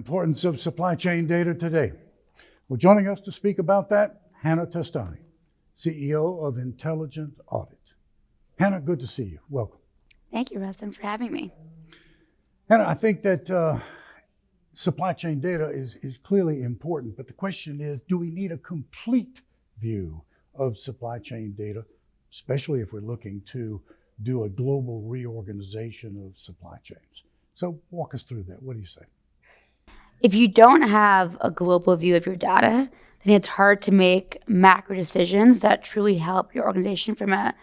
importance of supply chain data today. Well, joining us to speak about that, Hannah Testani, CEO of Intelligent Audit. Hannah, good to see you. Welcome. Thank you, Russ. Thanks for having me. Hannah, I think that supply chain data is clearly important, but the question is, do we need a complete view of supply chain data, especially if we're looking to do a global reorganization of supply chains? So walk us through that. What do you say? If you don't have a global view of your data, then it's hard to make macro decisions that truly help your organization from a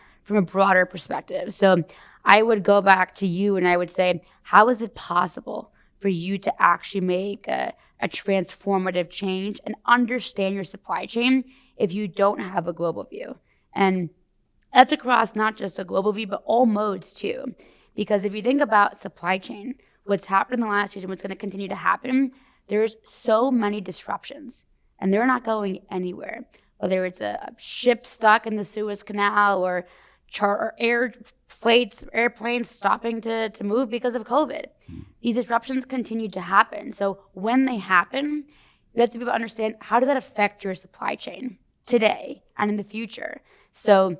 broader perspective. So I would go back to you and I would say, how is it possible for you to actually make a transformative change and understand your supply chain if you don't have a global view? And that's across not just a global view, but all modes too. Because if you think about supply chain, what's happened in the last years and what's going to continue to happen, there's so many disruptions and they're not going anywhere. Whether it's a ship stuck in the Suez Canal or airplanes stopping to move because of COVID. These disruptions continue to happen. So when they happen, you have to be able to understand, how does that affect your supply chain today and in the future? So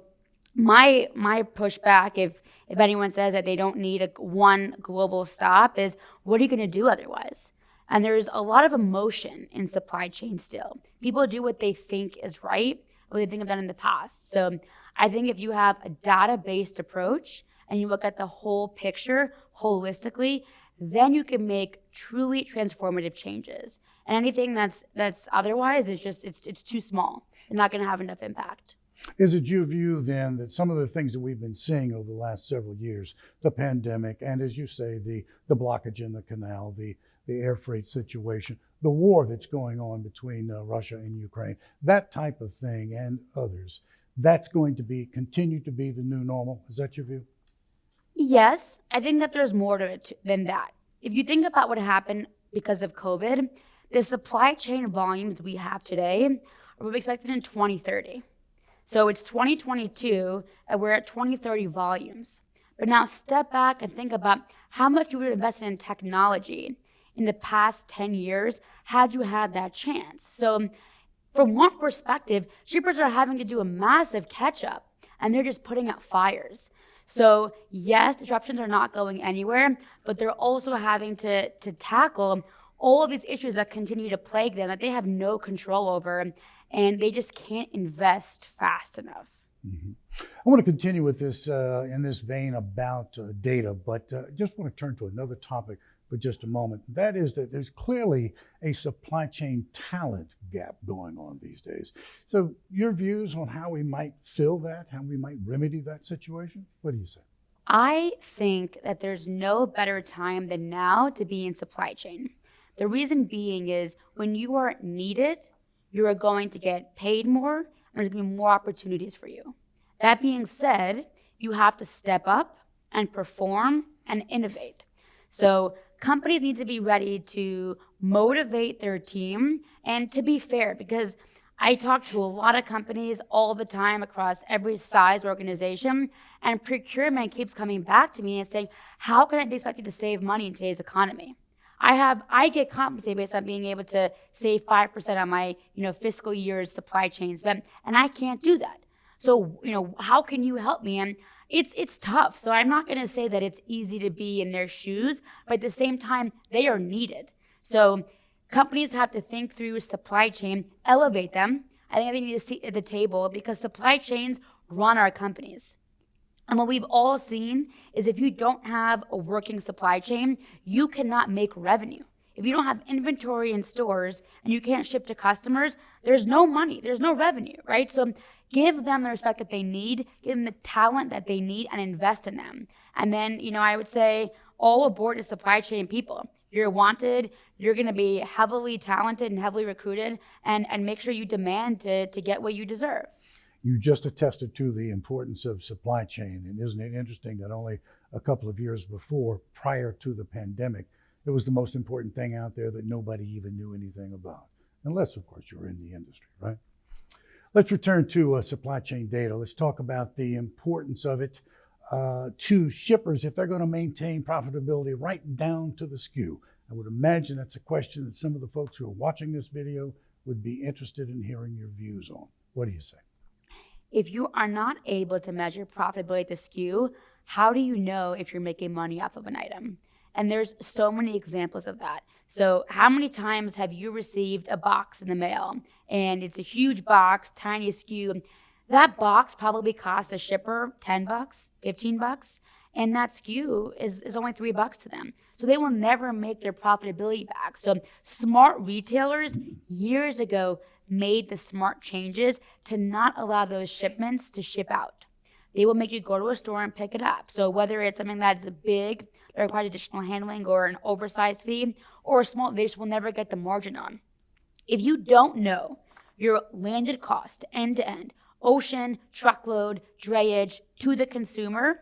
my pushback, if anyone says that they don't need one global stop, is what are you going to do otherwise? And there's a lot of emotion in supply chain still. People do what they think is right, what they think have done in the past. So I think if you have a data-based approach and you look at the whole picture holistically, then you can make truly transformative changes. And anything that's otherwise is just it's too small. You're not going to have enough impact. Is it your view then that some of the things that we've been seeing over the last several years, the pandemic, and as you say, the blockage in the canal, the air freight situation, the war that's going on between Russia and Ukraine, that type of thing and others, that's going to continue to be the new normal? Is that your view? Yes, I think that there's more to it than that. If you think about what happened because of COVID, the supply chain volumes we have today are expected in 2030. So it's 2022 and we're at 2030 volumes. But now step back and think about how much you would have invested in technology in the past 10 years had you had that chance. So from one perspective, shippers are having to do a massive catch up and they're just putting out fires. So yes, disruptions are not going anywhere, but they're also having to tackle all of these issues that continue to plague them that they have no control over, and they just can't invest fast enough. Mm-hmm. I want to continue with this in this vein about data, but just want to turn to another topic for just a moment. That is that there's clearly a supply chain talent gap going on these days. So your views on how we might fill that, how we might remedy that situation? What do you say? I think that there's no better time than now to be in supply chain. The reason being is when you are needed, you are going to get paid more and there's going to be more opportunities for you. That being said, you have to step up and perform and innovate. So companies need to be ready to motivate their team and to be fair, because I talk to a lot of companies all the time across every size organization, and procurement keeps coming back to me and saying, how can I be expected to save money in today's economy? I get compensated based on being able to save 5% on my fiscal year's supply chain spend, and I can't do that. So how can you help me? And it's tough. So I'm not going to say that it's easy to be in their shoes, but at the same time, they are needed. So companies have to think through supply chain, elevate them. I think they need a seat at the table because supply chains run our companies. And what we've all seen is if you don't have a working supply chain, you cannot make revenue. If you don't have inventory in stores and you can't ship to customers, there's no money, there's no revenue, right? So give them the respect that they need, give them the talent that they need, and invest in them. And then, I would say all aboard is supply chain people. You're wanted, you're going to be heavily talented and heavily recruited, and make sure you demand to get what you deserve. You just attested to the importance of supply chain, and isn't it interesting that only a couple of years before, prior to the pandemic, it was the most important thing out there that nobody even knew anything about, unless, of course, you're in the industry, right? Let's return to supply chain data. Let's talk about the importance of it to shippers if they're going to maintain profitability right down to the SKU. I would imagine that's a question that some of the folks who are watching this video would be interested in hearing your views on. What do you say? If you are not able to measure profitability at the SKU, how do you know if you're making money off of an item? And there's so many examples of that. So how many times have you received a box in the mail and it's a huge box, tiny SKU? That box probably cost the shipper $10, $15, and that SKU is only $3 to them. So they will never make their profitability back. So smart retailers years ago made the smart changes to not allow those shipments to ship out. They will make you go to a store and pick it up. So whether it's something that's big, that requires additional handling, or an oversized fee, or small, they just will never get the margin on. If you don't know your landed cost end to end, ocean, truckload, drayage to the consumer,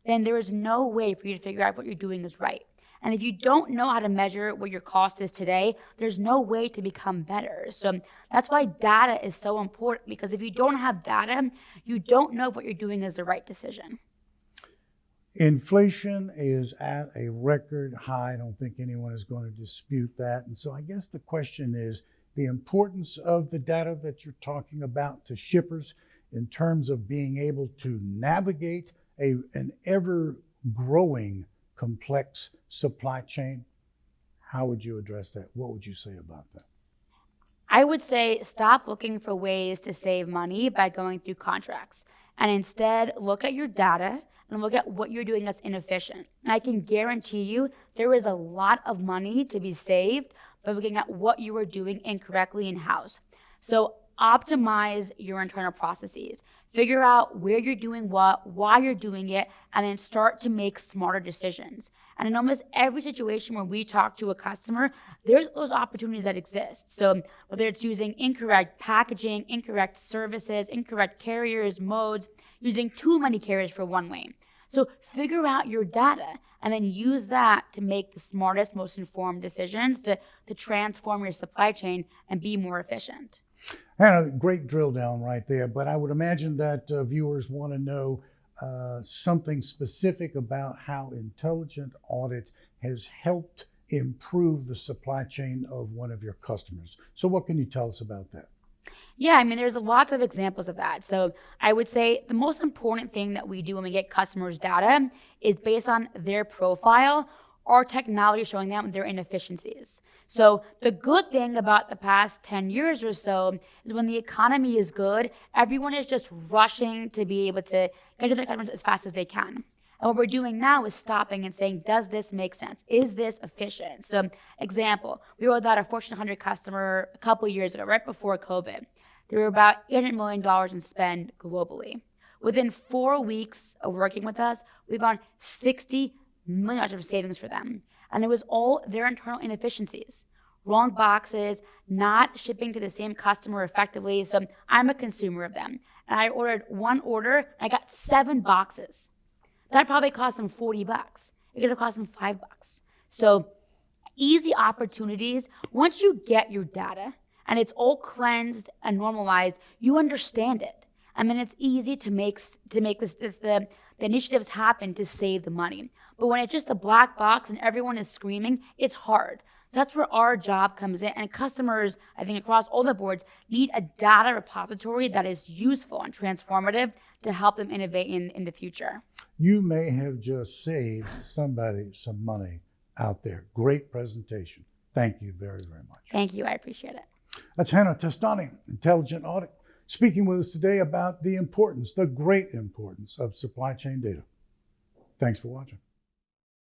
then there is no way for you to figure out what you're doing is right. And if you don't know how to measure what your cost is today, there's no way to become better. So that's why data is so important, because if you don't have data, you don't know if what you're doing is the right decision. Inflation is at a record high. I don't think anyone is going to dispute that. And so I guess the question is the importance of the data that you're talking about to shippers in terms of being able to navigate an ever-growing complex supply chain. How would you address that? What would you say about that? I would say stop looking for ways to save money by going through contracts, and instead look at your data and look at what you're doing that's inefficient. And I can guarantee you there is a lot of money to be saved by looking at what you are doing incorrectly in-house. So optimize your internal processes. Figure out where you're doing what, why you're doing it, and then start to make smarter decisions. And in almost every situation where we talk to a customer, there's those opportunities that exist. So whether it's using incorrect packaging, incorrect services, incorrect carriers, modes, using too many carriers for one lane. So figure out your data and then use that to make the smartest, most informed decisions to transform your supply chain and be more efficient. Hannah, great drill down right there, but I would imagine that viewers want to know something specific about how Intelligent Audit has helped improve the supply chain of one of your customers. So what can you tell us about that? Yeah, I mean, there's lots of examples of that. So I would say the most important thing that we do when we get customers' data is based on their profile or technology showing them their inefficiencies. So the good thing about the past 10 years or so is when the economy is good, everyone is just rushing to be able to get to their customers as fast as they can. And what we're doing now is stopping and saying, does this make sense? Is this efficient? So example, we rolled out a Fortune 100 customer a couple of years ago, right before COVID. There were about $800 million in spend globally. Within 4 weeks of working with us, we found $60 million of savings for them. And it was all their internal inefficiencies. Wrong boxes, not shipping to the same customer effectively. So I'm a consumer of them. And I ordered one order, and I got 7 boxes. That probably cost them $40. It could have cost them $5. So easy opportunities. Once you get your data and it's all cleansed and normalized, you understand it. And then it's easy to make the initiatives happen to save the money. But when it's just a black box and everyone is screaming, it's hard. That's where our job comes in. And customers, I think across all the boards, need a data repository that is useful and transformative to help them innovate in the future. You may have just saved somebody some money out there. Great presentation. Thank you very, very much. Thank you. I appreciate it. That's Hannah Testani, Intelligent Audit, speaking with us today about the importance, the great importance of supply chain data. Thanks for watching.